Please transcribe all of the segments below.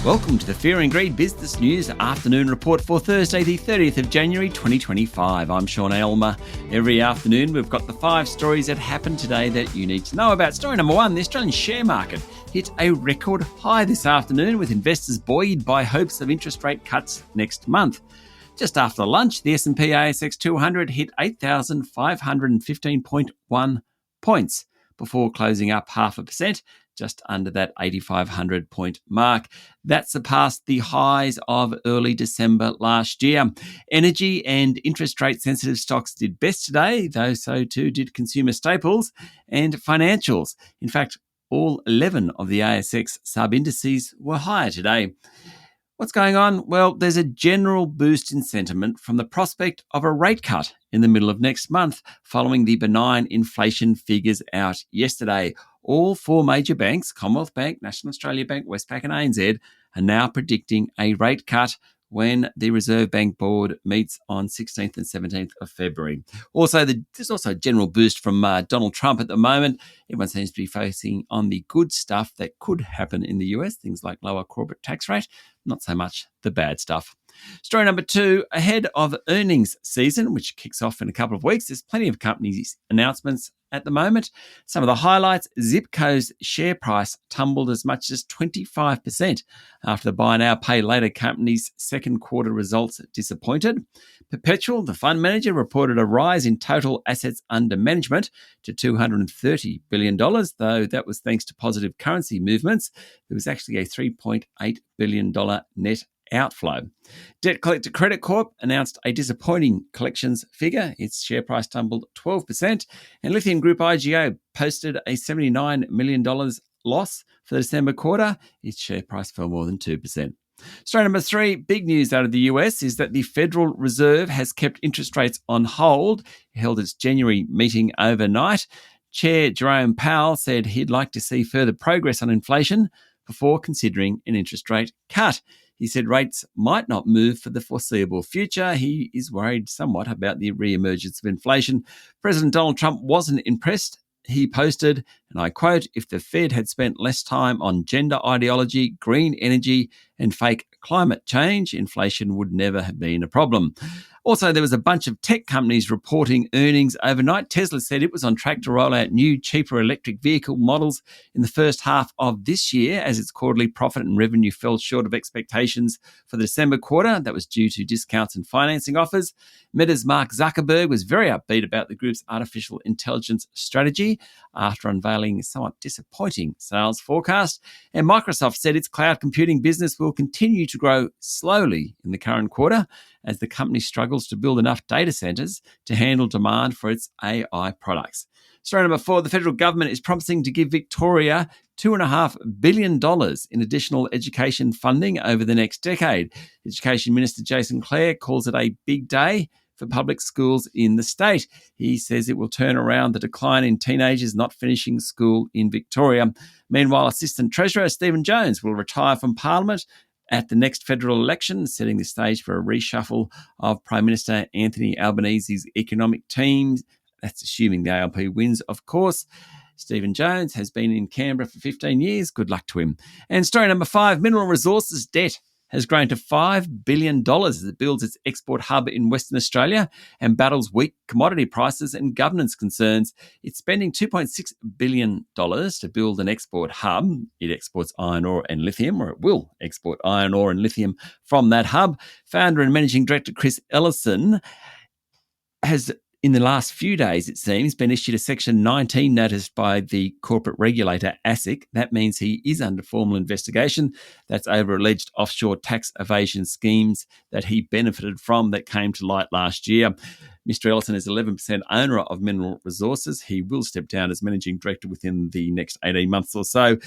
Welcome to the Fear and Greed Business News Afternoon Report for Thursday, the 30th of January 2025. I'm Sean Aylmer. Every afternoon, we've got the 5 stories that happened today that you need to know about. Story number 1, the Australian share market hit a record high this afternoon with investors buoyed by hopes of interest rate cuts next month. Just after lunch, the S&P ASX 200 hit 8,515.1 points before closing up 0.5%. Just under that 8,500 point mark. That surpassed the highs of early December last year. Energy and interest rate sensitive stocks did best today, though so too did consumer staples and financials. In fact, all 11 of the ASX sub-indices were higher today. What's going on? Well, there's a general boost in sentiment from the prospect of a rate cut in the middle of next month following the benign inflation figures out yesterday. All 4 major banks, Commonwealth Bank, National Australia Bank, Westpac and ANZ, are now predicting a rate cut when the Reserve Bank Board meets on 16th and 17th of February. There's also a general boost from Donald Trump at the moment. Everyone seems to be focusing on the good stuff that could happen in the US, things like lower corporate tax rate, not so much the bad stuff. Story number 2, ahead of earnings season, which kicks off in a couple of weeks, there's plenty of companies' announcements at the moment. Some of the highlights: Zipco's share price tumbled as much as 25% after the buy now, pay later company's second quarter results disappointed. Perpetual, the fund manager, reported a rise in total assets under management to $230 billion, though that was thanks to positive currency movements. There was actually a $3.8 billion net outflow. Debt Collector Credit Corp announced a disappointing collections figure. Its share price tumbled 12%, and Lithium Group IGO posted a $79 million loss for the December quarter. Its share price fell more than 2%. Story number 3, big news out of the US is that the Federal Reserve has kept interest rates on hold. It held its January meeting overnight. Chair Jerome Powell said he'd like to see further progress on inflation before considering an interest rate cut. He said rates might not move for the foreseeable future. He is worried somewhat about the re-emergence of inflation. President Donald Trump wasn't impressed. He posted, and I quote, "If the Fed had spent less time on gender ideology, green energy, and fake climate change, inflation would never have been a problem." Also, there was a bunch of tech companies reporting earnings overnight. Tesla said it was on track to roll out new, cheaper electric vehicle models in the first half of this year as its quarterly profit and revenue fell short of expectations for the December quarter. That was due to discounts and financing offers. Meta's Mark Zuckerberg was very upbeat about the group's artificial intelligence strategy after unveiling a somewhat disappointing sales forecast. And Microsoft said its cloud computing business will continue to grow slowly in the current quarter as the company struggles to build enough data centers to handle demand for its AI products. Story number 4, the federal government is promising to give Victoria $2.5 billion in additional education funding over the next decade. Education Minister Jason Clare calls it a big day for public schools in the state. He says it will turn around the decline in teenagers not finishing school in Victoria. Meanwhile, Assistant Treasurer Stephen Jones will retire from Parliament at the next federal election, setting the stage for a reshuffle of Prime Minister Anthony Albanese's economic team. That's assuming the ALP wins, of course. Stephen Jones has been in Canberra for 15 years. Good luck to him. And story number 5, Mineral Resources debt has grown to $5 billion as it builds its export hub in Western Australia and battles weak commodity prices and governance concerns. It's spending $2.6 billion to build an export hub. It exports iron ore and lithium, or it will export iron ore and lithium from that hub. Founder and Managing Director Chris Ellison has, in the last few days, it seems, been issued a Section 19 notice by the corporate regulator ASIC. That means he is under formal investigation. That's over alleged offshore tax evasion schemes that he benefited from that came to light last year. Mr. Ellison is 11% owner of Mineral Resources. He will step down as managing director within the next 18 months or so.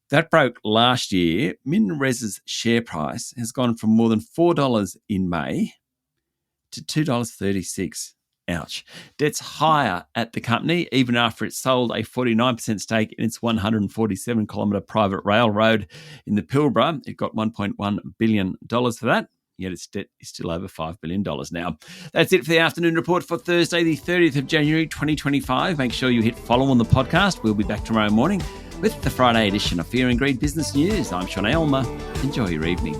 That broke last year. MinRes' share price has gone from more than $4 in May to $2.36. Ouch. Debt's higher at the company, even after it sold a 49% stake in its 147-kilometre private railroad in the Pilbara. It got $1.1 billion for that, yet its debt is still over $5 billion now. That's it for the afternoon report for Thursday, the 30th of January, 2025. Make sure you hit follow on the podcast. We'll be back tomorrow morning with the Friday edition of Fear and Greed Business News. I'm Sean Aylmer. Enjoy your evening.